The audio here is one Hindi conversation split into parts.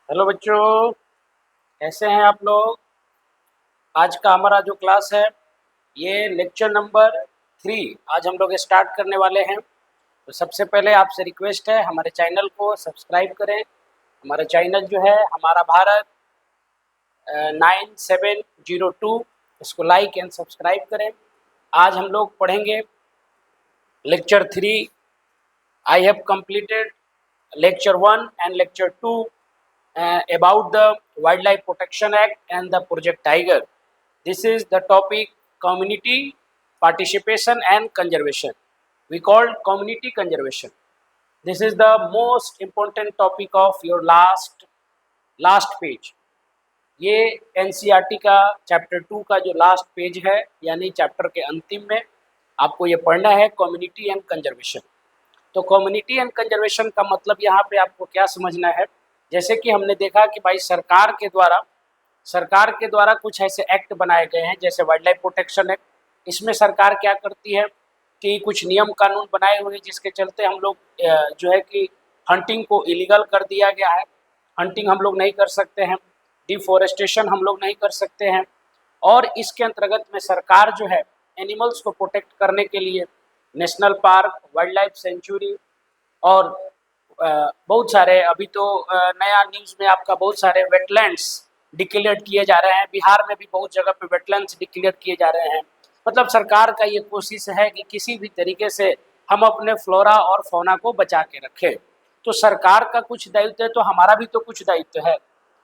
हेलो बच्चों, कैसे हैं आप लोग। आज का हमारा जो क्लास है ये लेक्चर नंबर 3 आज हम लोग स्टार्ट करने वाले हैं। तो सबसे पहले आपसे रिक्वेस्ट है हमारे चैनल को सब्सक्राइब करें। हमारा चैनल जो है हमारा भारत 9702, इसको लाइक एंड सब्सक्राइब करें। आज हम लोग पढ़ेंगे lecture 3। I have completed lecture 1 and lecture 2 about the Wildlife Protection Act and the Project Tiger. This is the topic community participation and conservation. We called community conservation. This is the most important topic of your last page. ये NCERT का चैप्टर 2 का जो लास्ट पेज है, यानी चैप्टर के अंतिम में आपको ये पढ़ना है कम्युनिटी एंड कंजर्वेशन। तो कम्युनिटी एंड कंजर्वेशन का मतलब यहाँ पे आपको क्या समझना है। जैसे कि हमने देखा कि भाई सरकार के द्वारा कुछ ऐसे एक्ट बनाए गए हैं, जैसे वाइल्ड लाइफ प्रोटेक्शन एक्ट। इसमें सरकार क्या करती है कि कुछ नियम कानून बनाए हुए जिसके चलते हम लोग जो है कि हंटिंग को इलीगल कर दिया गया है। हंटिंग हम लोग नहीं कर सकते हैं, डिफॉरेस्टेशन हम लोग नहीं कर सकते हैं। और इसके अंतर्गत में सरकार जो है एनिमल्स को प्रोटेक्ट करने के लिए national park, wild life sanctuary और बहुत सारे, अभी तो नया न्यूज़ में आपका बहुत सारे वेटलैंड्स डिक्लेयर किए जा रहे हैं। बिहार में भी बहुत जगह पे वेटलैंड्स डिक्लेयर किए जा रहे हैं। मतलब सरकार का ये कोशिश है कि किसी भी तरीके से हम अपने फ्लोरा और फौना को बचा के रखें। तो सरकार का कुछ दायित्व है, तो हमारा भी तो कुछ दायित्व है।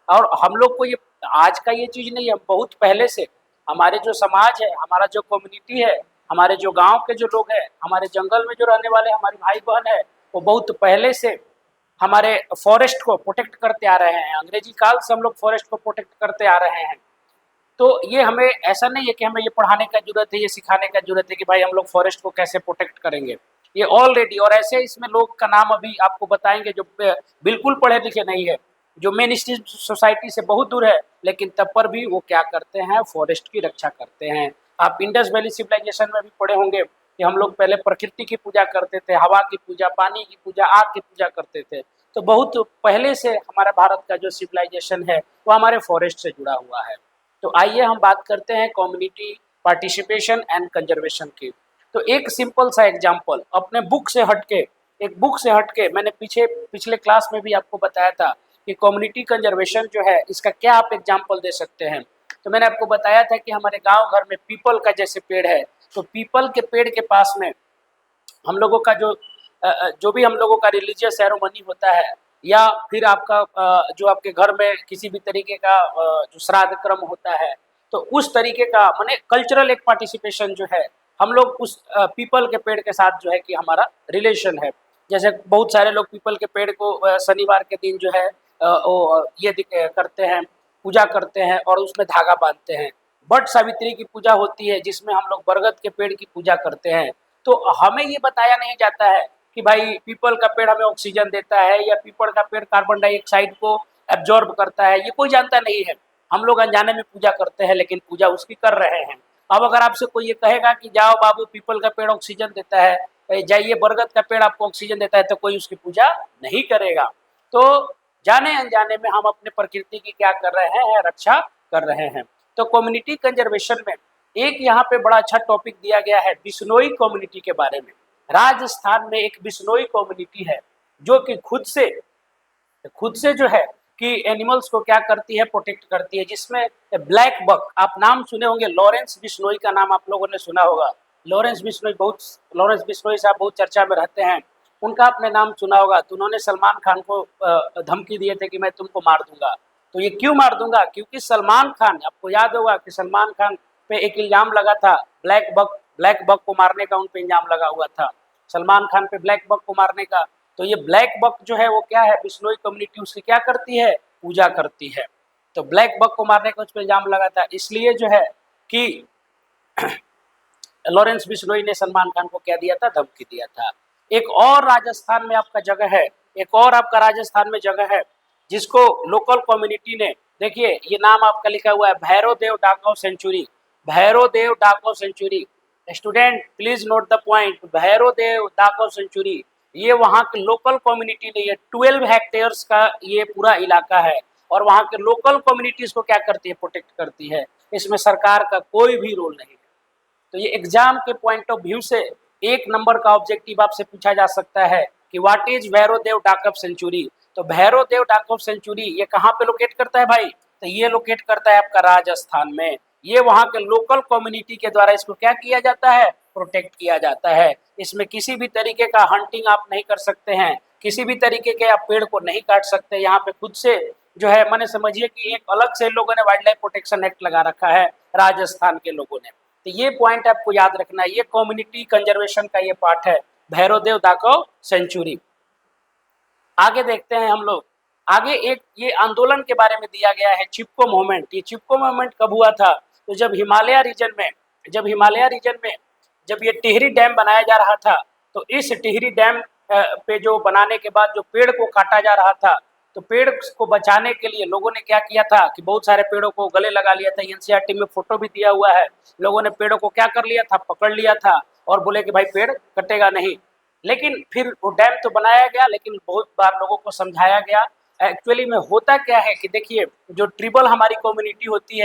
और हम लोग को ये आज का ये चीज़ नहीं है, बहुत पहले से हमारे जो समाज है, हमारा जो कम्युनिटी है, हमारे जो गांव के जो लोग हैं, हमारे जंगल में जो रहने वाले हमारे भाई बहन है, वो बहुत पहले से हमारे फॉरेस्ट को प्रोटेक्ट करते आ रहे हैं। अंग्रेजी काल से हम लोग फॉरेस्ट को प्रोटेक्ट करते आ रहे हैं। तो ये हमें ऐसा नहीं है कि हमें ये पढ़ाने का जरूरत है, ये सिखाने का जरूरत है कि भाई हम लोग फॉरेस्ट को कैसे प्रोटेक्ट करेंगे। ये ऑलरेडी, और ऐसे इसमें लोग का नाम अभी आपको बताएंगे जो बिल्कुल पढ़े लिखे नहीं है, जो मेन स्ट्रीम सोसाइटी से बहुत दूर है, लेकिन तब पर भी वो क्या करते हैं, फॉरेस्ट की रक्षा करते हैं। आप इंडस वैली सिविलाइजेशन में भी पढ़े होंगे कि हम लोग पहले प्रकृति की पूजा करते थे, हवा की पूजा, पानी की पूजा, आग की पूजा करते थे। तो बहुत पहले से हमारा भारत का जो सिविलाइजेशन है वो हमारे फॉरेस्ट से जुड़ा हुआ है। तो आइए हम बात करते हैं कम्युनिटी पार्टिसिपेशन एंड कंजर्वेशन की। तो एक सिंपल सा एग्जांपल अपने बुक से हटके, एक बुक से हटके, मैंने पिछले क्लास में भी आपको बताया था कि कम्युनिटी कंजर्वेशन जो है इसका क्या आप एग्जांपल दे सकते हैं। तो मैंने आपको बताया था कि हमारे गांव घर में पीपल का जैसे पेड़ है, तो पीपल के पेड़ के पास में हम लोगों का जो भी हम लोगों का रिलीजियस सेरेमनी होता है, या फिर आपका जो आपके घर में किसी भी तरीके का जो श्राद्ध क्रम होता है, तो उस तरीके का माने कल्चरल एक पार्टिसिपेशन जो है, हम लोग उस पीपल के पेड़ के साथ जो है कि हमारा रिलेशन है। जैसे बहुत सारे लोग पीपल के पेड़ को शनिवार के दिन जो है करते हैं, पूजा करते हैं और उसमें धागा बांधते हैं। बट सावित्री की पूजा होती है जिसमें हम लोग बरगद के पेड़ की पूजा करते हैं। तो हमें ये बताया नहीं जाता है कि भाई पीपल का पेड़ हमें ऑक्सीजन देता है या पीपल का पेड़ कार्बन डाइऑक्साइड को एब्जॉर्ब करता है, ये कोई जानता नहीं है। हम लोग अनजाने में पूजा करते हैं, लेकिन पूजा उसकी कर रहे हैं। अब अगर आपसे कोई ये कहेगा कि जाओ बाबू पीपल का पेड़ ऑक्सीजन देता है, जाइए बरगद का पेड़ आपको ऑक्सीजन देता है, तो कोई उसकी पूजा नहीं करेगा। तो जाने अनजाने में हम अपने प्रकृति की क्या कर रहे हैं, रक्षा कर रहे हैं। तो कम्युनिटी कंजर्वेशन में एक यहाँ पे बड़ा अच्छा टॉपिक दिया गया है बिश्नोई कम्युनिटी के बारे में। राजस्थान में एक बिश्नोई कम्युनिटी है जो कि खुद से जो है कि एनिमल्स को क्या करती है, प्रोटेक्ट करती है। जिसमें ब्लैक बक, आप नाम सुने होंगे, लॉरेंस बिश्नोई का नाम आप लोगों ने सुना होगा। लॉरेंस बिश्नोई साहब बहुत चर्चा में रहते हैं, उनका आपने नाम सुना होगा। तो उन्होंने सलमान खान को धमकी दिए थे कि मैं तुमको मार दूंगा। तो ये क्यों मार दूंगा, क्योंकि सलमान खान, आपको याद होगा कि सलमान खान पे एक इल्जाम लगा था, ब्लैक बक को मारने का उन पे इल्जाम लगा हुआ था, सलमान खान पे ब्लैक बक को मारने का। तो ये ब्लैक बक जो है वो क्या है, बिश्नोई कम्युनिटी उसकी क्या करती है, पूजा करती है। तो ब्लैक बक को मारने का उस पर इल्जाम लगा था, इसलिए जो है कि लॉरेंस बिश्नोई ने सलमान खान को क्या दिया था, धमकी दिया था। एक और राजस्थान में आपका जगह है, एक और आपका राजस्थान में जगह है जिसको लोकल कम्युनिटी ने, देखिए ये नाम आपका लिखा हुआ है भैरव देव डाकघर सेंचुरी, भैरव देव डाकघर sanctuary. Student please note the point, Bhairav Dev डाकघर सेंचुरी ये वहाँ के लोकल कम्युनिटी ने, ये 12 हेक्टेयर्स का ये पूरा इलाका है। और वहाँ के लोकल कम्युनिटीज को क्या करती है, प्रोटेक्ट करती है। इसमें सरकार का कोई भी रोल नहीं है। तो ये एग्जाम के पॉइंट ऑफ व्यू से 1 नंबर का ऑब्जेक्टिव आपसे पूछा जा सकता है कि व्हाट इज भैरवदेव डाक ऑफ सेंचुरी। तो भैरवदेव डाक ऑफ सेंचुरी ये कहाँ पे लोकेट करता है भाई, तो ये लोकेट करता है आपका राजस्थान में। ये वहाँ के लोकल कम्युनिटी के द्वारा इसको क्या किया जाता है, प्रोटेक्ट किया जाता है। इसमें किसी भी तरीके का हंटिंग आप नहीं कर सकते हैं, किसी भी तरीके के आप पेड़ को नहीं काट सकते। यहाँ पे खुद से जो है मैंने समझिए कि एक अलग से लोगों ने वाइल्ड लाइफ प्रोटेक्शन एक्ट लगा रखा है राजस्थान के लोगों ने। तो ये पॉइंट आपको याद रखना है, ये कम्युनिटी कंजर्वेशन का ये पार्ट है भैरवदेव डाकव सेंचुरी। आगे देखते हैं हम लोग, आगे एक ये आंदोलन के बारे में दिया गया है चिपको मूवमेंट। ये चिपको मूवमेंट कब हुआ था, तो जब हिमालय रीजन में जब ये टिहरी डैम बनाया जा रहा था, तो इस टिहरी डैम पे जो बनाने के बाद जो पेड़ को काटा जा रहा था, तो पेड़ को बचाने के लिए लोगों ने क्या किया था कि बहुत सारे पेड़ों को गले लगा लिया था। एनसीईआरटी में फोटो भी दिया हुआ है। लोगों ने पेड़ों को क्या कर लिया था, पकड़ लिया था और बोले कि भाई पेड़ कटेगा नहीं। लेकिन फिर वो डैम तो बनाया गया, लेकिन बहुत बार लोगों को समझाया गया। एक्चुअली में होता क्या है कि देखिए, जो ट्रिबल हमारी कम्युनिटी होती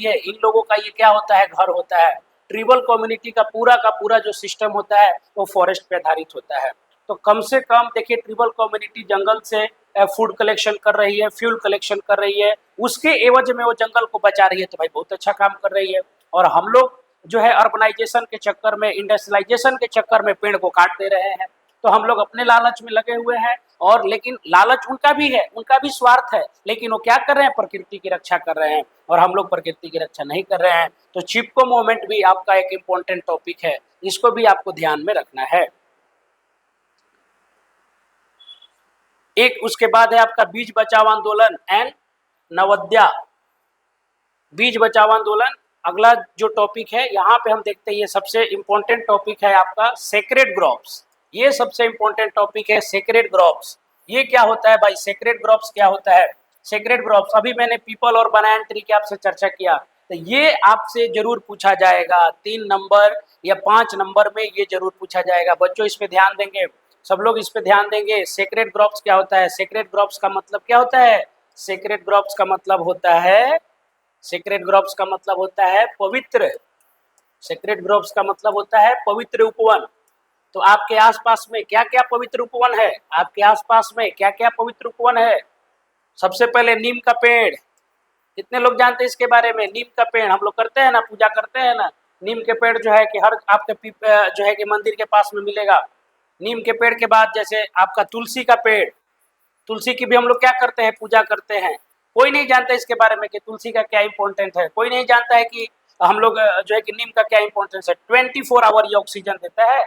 है, इन लोगों का ये क्या होता है, घर होता है। ट्रिबल कम्युनिटी का पूरा जो सिस्टम होता है वो फॉरेस्ट पे आधारित होता है। तो कम से कम देखिए, ट्रिबल कम्युनिटी जंगल से फूड कलेक्शन कर रही है, फ्यूल कलेक्शन कर रही है, उसके एवज में वो जंगल को बचा रही है, तो भाई बहुत अच्छा काम कर रही है। और हम लोग जो है अर्बनाइजेशन के चक्कर में, इंडस्ट्रियलाइजेशन के चक्कर में पेड़ को काट दे रहे हैं। तो हम लोग अपने लालच में लगे हुए हैं, और लेकिन लालच उनका भी है, उनका भी स्वार्थ है, लेकिन वो क्या कर रहे हैं, प्रकृति की रक्षा कर रहे हैं, और हम लोग प्रकृति की रक्षा नहीं कर रहे हैं। तो चिपको मूवमेंट भी आपका एक इम्पोर्टेंट टॉपिक है, इसको भी आपको ध्यान में रखना है। एक उसके बाद है आपका बीज बचाओ आंदोलन एंड नवोदया। बीज बचाओ आंदोलन अगला जो टॉपिक है, यहाँ पे हम देखते हैं ये सबसे इम्पोर्टेंट टॉपिक है आपका सेक्रेड ग्रोव्स। ये सबसे इम्पोर्टेंट टॉपिक है सेक्रेड ग्रोव्स। ये क्या होता है भाई, सेक्रेड ग्रोव्स क्या होता है? सेक्रेड ग्रोव्स, अभी मैंने पीपल और बनाना ट्री की आपसे चर्चा किया, तो ये आपसे जरूर पूछा जाएगा 3 नंबर या 5 नंबर में, ये जरूर पूछा जाएगा। बच्चों इस पे ध्यान देंगे, सब लोग इस पे ध्यान देंगे। सेक्रेड ग्रोव्स क्या होता है? सेक्रेड ग्रोव्स का मतलब क्या होता है? सेक्रेड ग्रोव्स का मतलब होता है, सेक्रेड ग्रोव्स का मतलब होता है पवित्र। सेक्रेड ग्रोव्स का मतलब होता है पवित्र उपवन। तो आपके आसपास में क्या क्या पवित्र उपवन है? आपके आसपास में क्या क्या पवित्र उपवन है? सबसे पहले नीम का पेड़। कितने लोग जानते हैं इसके बारे में? नीम का पेड़ हम लोग करते हैं ना, पूजा करते हैं ना। नीम के पेड़ जो है कि हर आपके जो है कि मंदिर के पास में मिलेगा। नीम के पेड़ के बाद जैसे आपका तुलसी का पेड़, तुलसी की भी हम लोग क्या करते हैं, पूजा करते हैं। कोई नहीं जानता इसके बारे में कि तुलसी का क्या इंपॉर्टेंट है। कोई नहीं जानता है कि हम लोग जो है कि नीम का क्या इंपॉर्टेंस है। 24 आवर ये ऑक्सीजन देता है।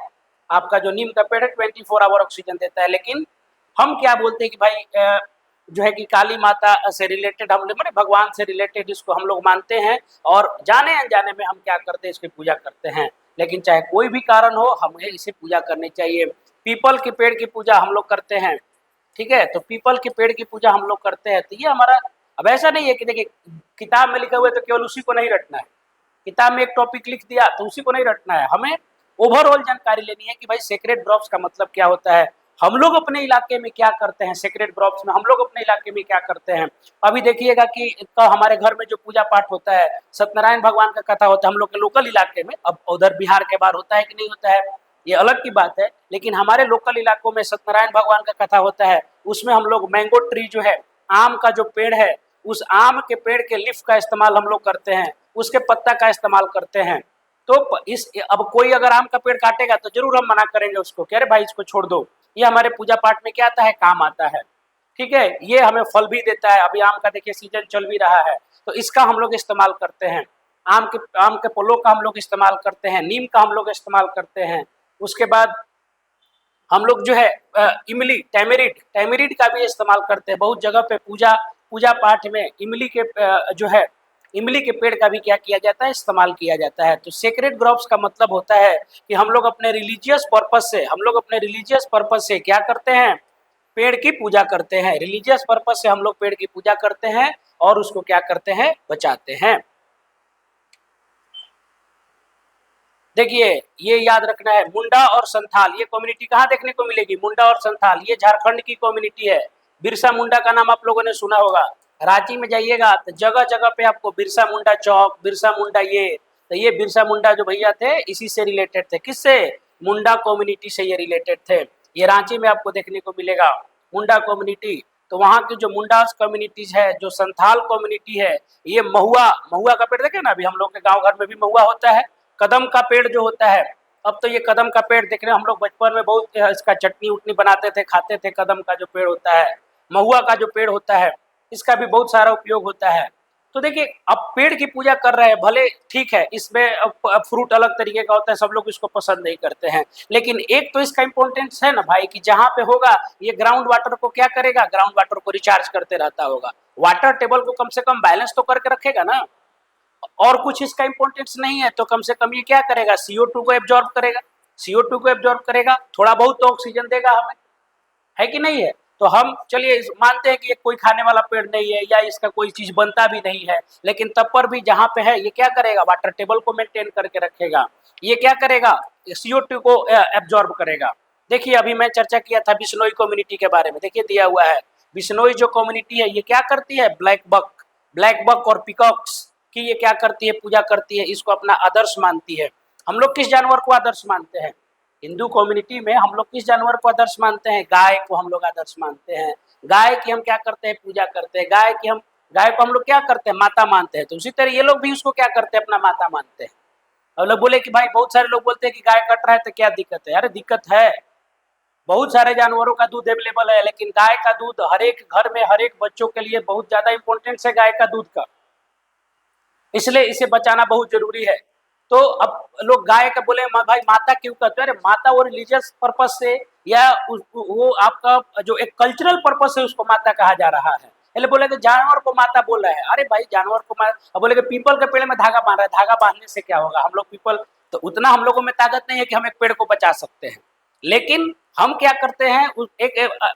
आपका जो नीम का पेड़ है 24 आवर ऑक्सीजन देता है। लेकिन हम क्या बोलते हैं कि भाई जो है कि काली माता से रिलेटेड, हम लोग भगवान से रिलेटेड इसको हम लोग मानते हैं, और जाने अनजाने में हम क्या करते हैं, इसकी पूजा करते हैं। लेकिन चाहे कोई भी कारण हो, हमें इसे पूजा करनी चाहिए। पीपल के पेड़ की पूजा हम लोग करते हैं, ठीक है। तो पीपल के पेड़ की पूजा हम लोग करते हैं। तो ये हमारा, अब ऐसा नहीं है कि देखिए किताब में लिखा हुआ है तो केवल उसी को नहीं रटना है। किताब में एक टॉपिक लिख दिया तो उसी को नहीं रटना है, हमें ओवरऑल जानकारी लेनी है कि भाई सेक्रेड ग्रोव्स का मतलब क्या होता है, हम लोग अपने इलाके में क्या करते हैं, सेक्रेड ग्रोव्स में हम लोग अपने इलाके में क्या करते हैं। अभी देखिएगा कि हमारे घर में जो पूजा पाठ होता है, सत्यनारायण भगवान का कथा होता है हम लोग के लोकल इलाके में। अब उधर बिहार के बाहर होता है कि नहीं होता है, ये अलग की बात है। लेकिन हमारे लोकल इलाकों में सत्यनारायण भगवान का कथा होता है, उसमें हम लोग मैंगो ट्री जो है, आम का जो पेड़ है, उस आम के पेड़ के लीफ का इस्तेमाल हम लोग करते हैं, उसके पत्ता का इस्तेमाल करते हैं। तो अब कोई अगर आम का पेड़ काटेगा तो जरूर हम मना करेंगे उसको, कह रहे भाई इसको छोड़ दो, ये हमारे पूजा पाठ में क्या आता है, काम आता है, ठीक है। ये हमें फल भी देता है। अभी आम का देखिए सीजन चल भी रहा है, तो इसका हम लोग इस्तेमाल करते हैं। आम के फलों का हम लोग इस्तेमाल करते हैं, नीम का हम लोग इस्तेमाल करते हैं। उसके बाद हम लोग जो है इमली, टैमरिड का भी इस्तेमाल करते हैं। बहुत जगह पे पूजा पाठ में इमली के जो है इमली के पेड़ का भी क्या किया जाता है, इस्तेमाल किया जाता है। तो सेक्रेड ग्रोव्स का मतलब होता है कि हम लोग अपने रिलीजियस पर्पस से क्या करते हैं, पेड़ की पूजा करते हैं। रिलीजियस पर्पस से हम लोग पेड़ की पूजा करते हैं और उसको क्या करते हैं, बचाते हैं। देखिए ये याद रखना है, मुंडा और संथाल, ये कम्युनिटी कहाँ देखने को मिलेगी, मुंडा और संथाल, ये झारखंड की कम्युनिटी है। बिरसा मुंडा का नाम आप लोगों ने सुना होगा। रांची में जाइएगा तो जगह जगह पे आपको बिरसा मुंडा चौक, बिरसा मुंडा ये बिरसा मुंडा जो भैया थे इसी से रिलेटेड थे। किससे? मुंडा कम्युनिटी से ये रिलेटेड थे। ये रांची में आपको देखने को मिलेगा मुंडा कम्युनिटी। तो वहाँ की जो मुंडा कम्युनिटीज है, जो संथाल कम्युनिटी है, ये महुआ महुआ का पेड़ देखे ना, अभी हम लोग के गांव घर में भी महुआ होता है, कदम का पेड़ जो होता है। अब तो ये कदम का पेड़ देखने हम लोग बचपन में बहुत इसका चटनी उटनी बनाते थे, खाते थे। कदम का जो पेड़ होता है, महुआ का जो पेड़ होता है, इसका भी बहुत सारा उपयोग होता है। तो देखिए, अब पेड़ की पूजा कर रहे हैं, भले ठीक है, इसमें अब फ्रूट अलग तरीके का होता है, सब लोग इसको पसंद नहीं करते हैं, लेकिन एक तो इसका इंपॉर्टेंस है ना भाई कि जहां पे होगा ये ग्राउंड वाटर को क्या करेगा, ग्राउंड वाटर को रिचार्ज करते रहता होगा, वाटर टेबल को कम से कम बैलेंस तो करके रखेगा ना। और कुछ इसका इंपॉर्टेंस नहीं है तो कम से कम ये क्या करेगा, CO2 को एब्जॉर्ब करेगा, CO2 को एब्जॉर्ब करेगा, थोड़ा बहुत तो ऑक्सीजन देगा हमें, है कि नहीं है। तो हम चलिए मानते हैं कि ये कोई खाने वाला पेड़ नहीं है या इसका कोई चीज बनता भी नहीं है, लेकिन तब पर भी जहां पे है ये क्या करेगा, वाटर टेबल को मेंटेन करके रखेगा। ये क्या करेगा, CO2 को एब्जॉर्ब करेगा। देखिए, अभी मैं चर्चा किया था बिश्नोई कम्युनिटी के बारे में, देखिए दिया हुआ है बिश्नोई जो कम्युनिटी है ये क्या करती है, ब्लैक बक और पिकॉक्स की ये क्या करती है, पूजा करती है, इसको अपना आदर्श मानती है। हम लोग किस जानवर को आदर्श मानते हैं, हिंदू कम्युनिटी में हम लोग किस जानवर को आदर्श मानते हैं, गाय को हम लोग आदर्श मानते हैं। गाय की हम क्या करते हैं, पूजा करते हैं। गाय को हम लोग क्या करते हैं, माता मानते हैं। तो उसी तरह ये लोग भी उसको क्या करते हैं, अपना माता मानते हैं। और लोग बोले कि भाई, बहुत सारे लोग बोलते हैं कि गाय कट रहा है तो क्या दिक्कत है। अरे दिक्कत है, बहुत सारे जानवरों का दूध अवेलेबल है, लेकिन गाय का दूध हर एक घर में, हर एक बच्चों के लिए बहुत ज्यादा इंपॉर्टेंस है गाय का दूध का, इसलिए इसे बचाना बहुत जरूरी है। तो अब लोग गाय का बोले भाई माता क्यों कहते हैं, अरे माता वो रिलीजियस पर्पज से या वो आपका जो एक कल्चरल पर्पज से उसको माता कहा जा रहा है। पहले बोले कि जानवर को माता बोल रहा है, अरे भाई जानवर को अब बोले कि पीपल के पेड़ में धागा बांध रहा है, धागा बांधने से क्या होगा, हम लोग पीपल, तो उतना हम लोगों में ताकत नहीं है कि हम एक पेड़ को बचा सकते हैं। लेकिन हम क्या करते हैं,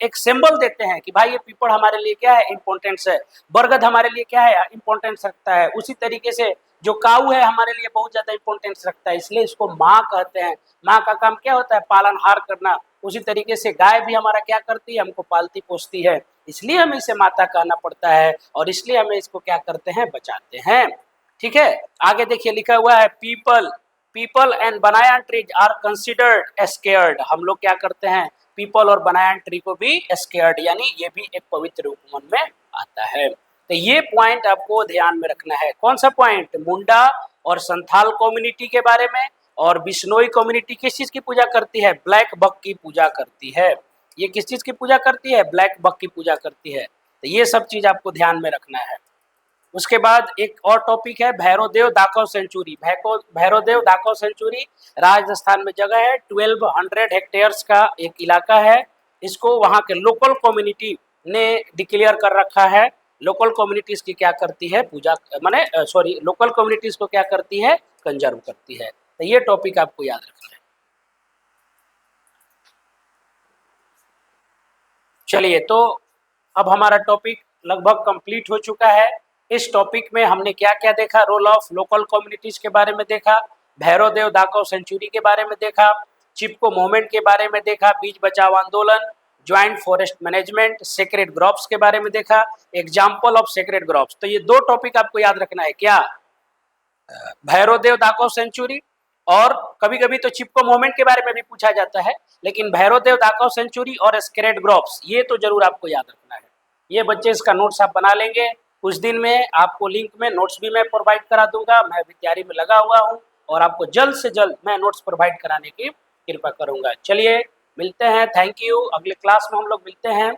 एक सिंबल देते हैं कि भाई ये पीपल हमारे लिए क्या है, इंपॉर्टेंस है, बरगद हमारे लिए क्या है, इंपॉर्टेंस रखता है। उसी तरीके से जो काऊ है हमारे लिए बहुत ज्यादा इंपॉर्टेंस रखता है, इसलिए इसको माँ कहते हैं। माँ का काम क्या होता है, पालनहार करना। उसी तरीके से गाय भी हमारा क्या करती है, हमको पालती पोसती है, इसलिए हमें इसे माता कहना पड़ता है, और इसलिए हमें इसको क्या करते हैं, बचाते हैं। ठीक है, आगे देखिए लिखा हुआ है people and banana trees are considered scared. हम लोग क्या करते हैं, पीपल और बनाना ट्री को भी स्केयर्ड, यानी ये भी एक पवित्र उपवन में आता है। तो ये पॉइंट आपको ध्यान में रखना है। कौन सा पॉइंट, मुंडा और संथाल कम्युनिटी के बारे में। और बिश्नोई कम्युनिटी किस चीज की पूजा करती है, ब्लैक बक की पूजा करती है। ये किस चीज की पूजा करती है, ब्लैक बक की पूजा करती है। तो ये सब चीज आपको ध्यान में रखना है। उसके बाद एक और टॉपिक है भैरोदेव दाकव सेंचुरी। भैरोदेव दाकव सेंचुरी राजस्थान में जगह है, 1200 हेक्टेयर्स का एक इलाका है। इसको वहाँ के लोकल कम्युनिटी ने डिक्लेयर कर रखा है। लोकल कम्युनिटीज की क्या करती है, पूजा माने लोकल कम्युनिटीज को क्या करती है, कंजर्व करती है। तो ये टॉपिक आपको याद रखना है। चलिए, तो अब हमारा टॉपिक लगभग कंप्लीट हो चुका है। इस टॉपिक में हमने क्या क्या देखा, रोल ऑफ लोकल कम्युनिटीज के बारे में देखा, भैरोदेव दाकव सेंचुरी के बारे में देखा, चिपको मूवमेंट के बारे में देखा, बीज बचाओ आंदोलन, joint forest management, sacred groups के बारे में देखा, एग्जाम्पल ऑफ सेक्रेड ग्रुप्स। तो ये दो टॉपिक आपको याद रखना है, क्या, भैरोदेव दाकव सेंचुरी, और कभी कभी तो चिपको मूवमेंट के बारे में भी पूछा जाता है, लेकिन भैरोदेव दाकव सेंचुरी और सेक्रेड ग्रुप्स ये तो जरूर आपको याद रखना है। ये बच्चे इसका नोट्स आप बना लेंगे, कुछ दिन में आपको लिंक में नोट्स भी मैं प्रोवाइड करा दूंगा। मैं भी तैयारी में लगा हुआ हूँ और आपको जल्द से जल्द मैं नोट्स प्रोवाइड कराने की कृपा करूंगा। चलिए मिलते हैं, थैंक यू। अगले क्लास में हम लोग मिलते हैं।